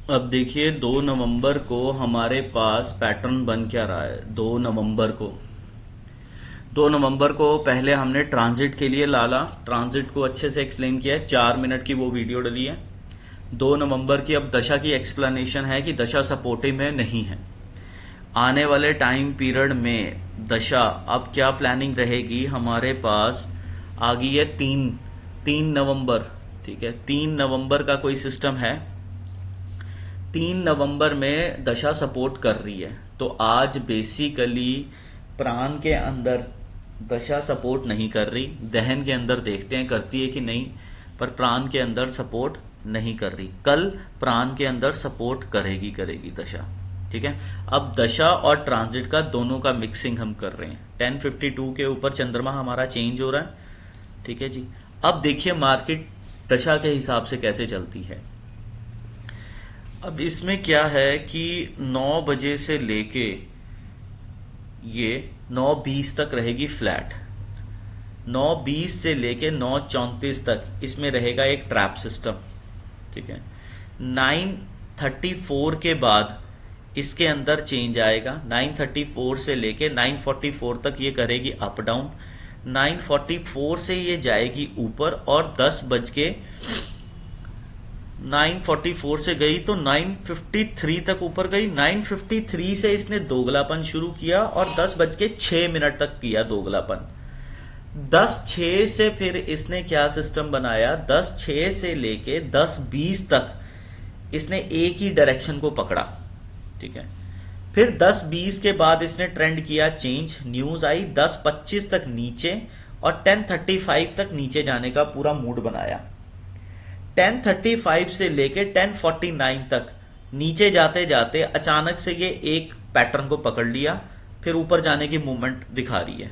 अब देखिए 2 नवंबर को हमारे पास पैटर्न बन क्या रहा है। 2 नवंबर को पहले हमने ट्रांजिट के लिए लाला, ट्रांजिट को अच्छे से एक्सप्लेन किया है, 4 मिनट की वो वीडियो डली है। 2 नवंबर की अब दशा की एक्सप्लेनेशन है कि दशा सपोर्टिव में नहीं है। आने वाले टाइम पीरियड में दशा अब क्या प्लानिंग रहेगी हमारे पास। आ गई है 3 नवंबर। ठीक है, 3 नवंबर का कोई सिस्टम है। 3 नवंबर में दशा सपोर्ट कर रही है, तो आज बेसिकली प्राण के अंदर दशा सपोर्ट नहीं कर रही। दहन के अंदर देखते हैं करती है कि नहीं, पर प्राण के अंदर सपोर्ट नहीं कर रही। कल प्राण के अंदर सपोर्ट करेगी करेगी दशा। ठीक है, अब दशा और ट्रांजिट का दोनों का मिक्सिंग हम कर रहे हैं। 1052 के ऊपर चंद्रमा हमारा चेंज हो रहा है। ठीक है जी, अब देखिए मार्केट दशा के हिसाब से कैसे चलती है। अब इसमें क्या है कि 9 बजे से लेके ये 9:20 तक रहेगी फ्लैट। 9:20 से लेके 9:34 तक इसमें रहेगा एक ट्रैप सिस्टम। ठीक है, 9:34 के बाद इसके अंदर चेंज आएगा। 9:34 से लेके 9:44 तक ये करेगी अप डाउन। 9:44 से ये जाएगी ऊपर और 9:44 से गई तो 9:53 तक ऊपर गई। 9:53 से इसने दोगलापन शुरू किया और 10:06 तक किया दोगलापन। 10:06 से फिर इसने क्या सिस्टम बनाया, 10:06 से लेके 10:20 तक इसने एक ही डायरेक्शन को पकड़ा। ठीक है, फिर 10:20 के बाद इसने ट्रेंड किया चेंज, न्यूज आई 10:25 तक नीचे और 10:35 तक नीचे जाने का पूरा मूड बनाया। 10:35 से लेके 10:49 तक नीचे जाते जाते अचानक से ये एक पैटर्न को पकड़ लिया, फिर ऊपर जाने की मूवमेंट दिखा रही है।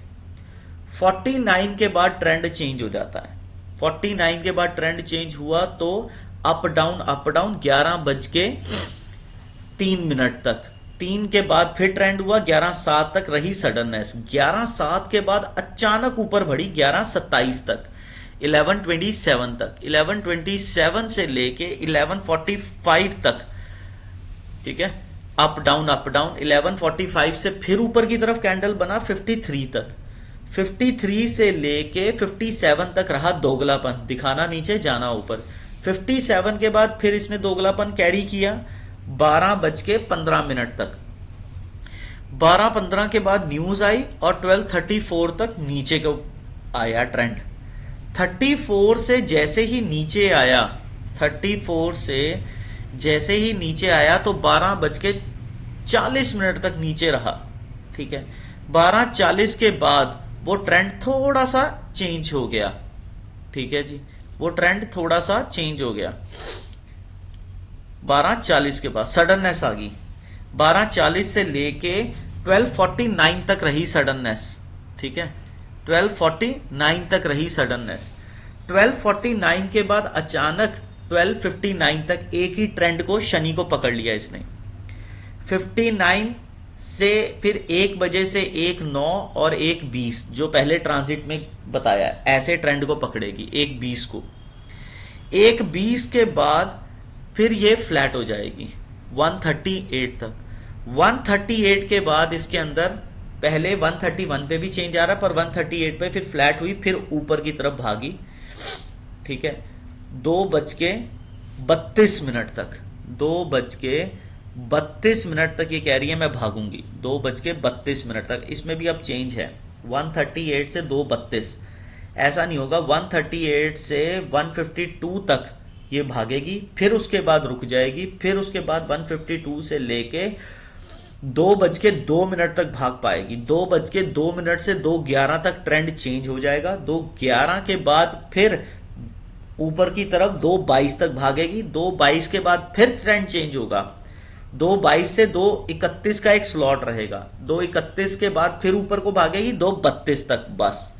49 के बाद ट्रेंड चेंज हो जाता है। 49 के बाद ट्रेंड चेंज हुआ तो अप डाउन 11:03 तक। 3 के बाद फिर ट्रेंड हुआ, 11:07 तक रही सडननेस। 11:07 के बाद अचानक ऊपर बढ़ी 11:27 तक, 11:27 तक, 11:27 से लेके 11:45 तक। ठीक है, अप डाउन 11:45 से फिर ऊपर की तरफ कैंडल बना 53 तक। 53 से लेके 57 तक रहा दोगलापन, दिखाना नीचे जाना ऊपर। 57 के बाद फिर इसने दोगलापन कैरी किया 12:15 तक। 12:15 के बाद न्यूज आई और 12:34 तक नीचे को आया ट्रेंड। 34 से जैसे ही नीचे आया, 34 से जैसे ही नीचे आया तो 12:40 तक नीचे रहा। ठीक है, 12:40 के बाद वो ट्रेंड थोड़ा सा चेंज हो गया। ठीक है जी, वो ट्रेंड थोड़ा सा चेंज हो गया। 12:40 के बाद सडननेस आ गई। 12:40 से लेके 12:49 तक रही सडननेस। ठीक है, 12:49 तक रही सडननेस। 12:49 के बाद अचानक 12:59 तक एक ही ट्रेंड को शनि को पकड़ लिया इसने। 59 से फिर 1 बजे से 1:09 और 1:20 जो पहले ट्रांजिट में बताया, ऐसे ट्रेंड को पकड़ेगी 1:20 को। 1:20 के बाद फिर ये फ्लैट हो जाएगी 138 तक। 138 के बाद इसके अंदर पहले 131 पे भी चेंज आ रहा, पर 138 पे फिर फ्लैट हुई, फिर ऊपर की तरफ भागी। ठीक है, 2:32 तक, 2:32 तक ये कह रही है मैं भागूंगी। 2:32 तक इसमें भी अब चेंज है। 138 से 2:32 ऐसा नहीं होगा, 138 से 152 तक ये भागेगी, फिर उसके बाद रुक जाएगी, फिर उसके बाद 152 से लेके 2:02 तक भाग पाएगी। 2:02 से 2:11 तक ट्रेंड चेंज हो जाएगा। 2:11 के बाद फिर ऊपर की तरफ 2:22 तक भागेगी। 2:22 के बाद फिर ट्रेंड चेंज होगा। 2:22 से 2:31 का एक स्लॉट रहेगा। 2:31 के बाद फिर ऊपर को भागेगी 2:32 तक बस।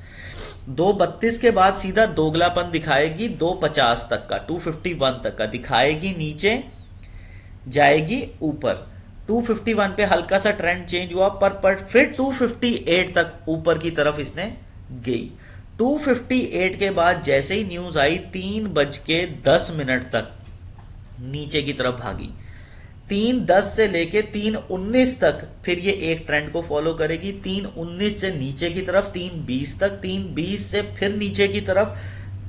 2:32 के बाद सीधा दोगलापन दिखाएगी 2:50 तक का, 251 तक का दिखाएगी, नीचे जाएगी ऊपर। 251 पे हल्का सा ट्रेंड चेंज हुआ, पर फिर 258 तक ऊपर की तरफ इसने गई। 258 के बाद जैसे ही न्यूज आई 3:10 तक नीचे की तरफ भागी। 3.10 से लेके 3.19 तक फिर ये एक ट्रेंड को फॉलो करेगी, 3.19 से नीचे की तरफ 3.20 तक, 3.20 से फिर नीचे की तरफ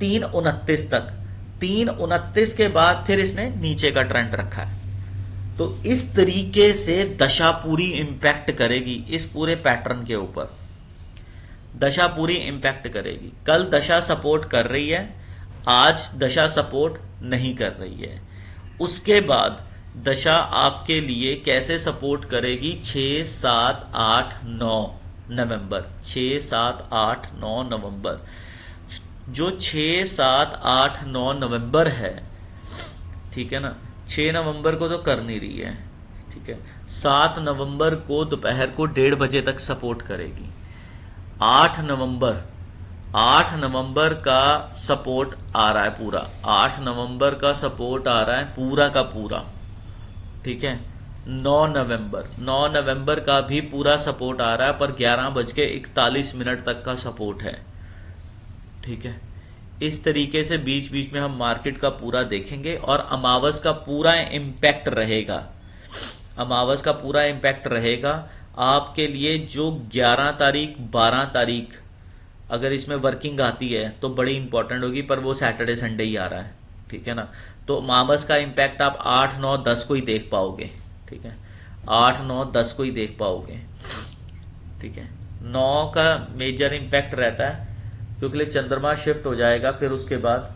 3.29 तक, 3.29 के बाद फिर इसने नीचे का ट्रेंड रखा है। तो इस तरीके से दशा पूरी इंपैक्ट करेगी इस पूरे पैटर्न के ऊपर, दशा पूरी इंपैक्ट करेगी। कल दशा सपोर्ट कर रही है, आज दशा सपोर्ट नहीं कर रही है। उसके बाद दशा आपके लिए कैसे सपोर्ट करेगी? 6, 7, 8, 9 नवंबर, 6, 7, 8, 9 नवंबर। जो 6, 7, 8, 9 नवंबर है, ठीक है ना, 6 नवंबर को तो कर नहीं रही है, ठीक है, 7 नवंबर को दोपहर को 1:30 बजे तक सपोर्ट करेगी। 8 नवंबर, 8 नवंबर का सपोर्ट आ रहा है पूरा, 8 नवंबर का सपोर्ट आ रहा है पूरा का पूरा, ठीक है। 9 नवंबर, 9 नवंबर का भी पूरा सपोर्ट आ रहा है, पर 11:41 तक का सपोर्ट है, ठीक है। इस तरीके से बीच बीच में हम मार्केट का पूरा देखेंगे और अमावस का पूरा इम्पैक्ट रहेगा, अमावस का पूरा इम्पैक्ट रहेगा आपके लिए। जो 11 तारीख 12 तारीख अगर इसमें वर्किंग आती है तो बड़ी इंपॉर्टेंट होगी, पर वो सैटरडे संडे ही आ रहा है, ठीक है ना। तो अमावस का इम्पैक्ट आप 8, 9, 10 को ही देख पाओगे, ठीक है, 8, 9, 10 को ही देख पाओगे, ठीक है। 9 का मेजर इम्पैक्ट रहता है क्योंकि चंद्रमा शिफ्ट हो जाएगा, फिर उसके बाद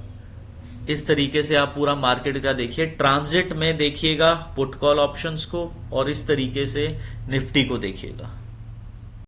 इस तरीके से आप पूरा मार्केट का देखिए। ट्रांजिट में देखिएगा पुट कॉल ऑप्शंस को और इस तरीके से निफ्टी को देखिएगा।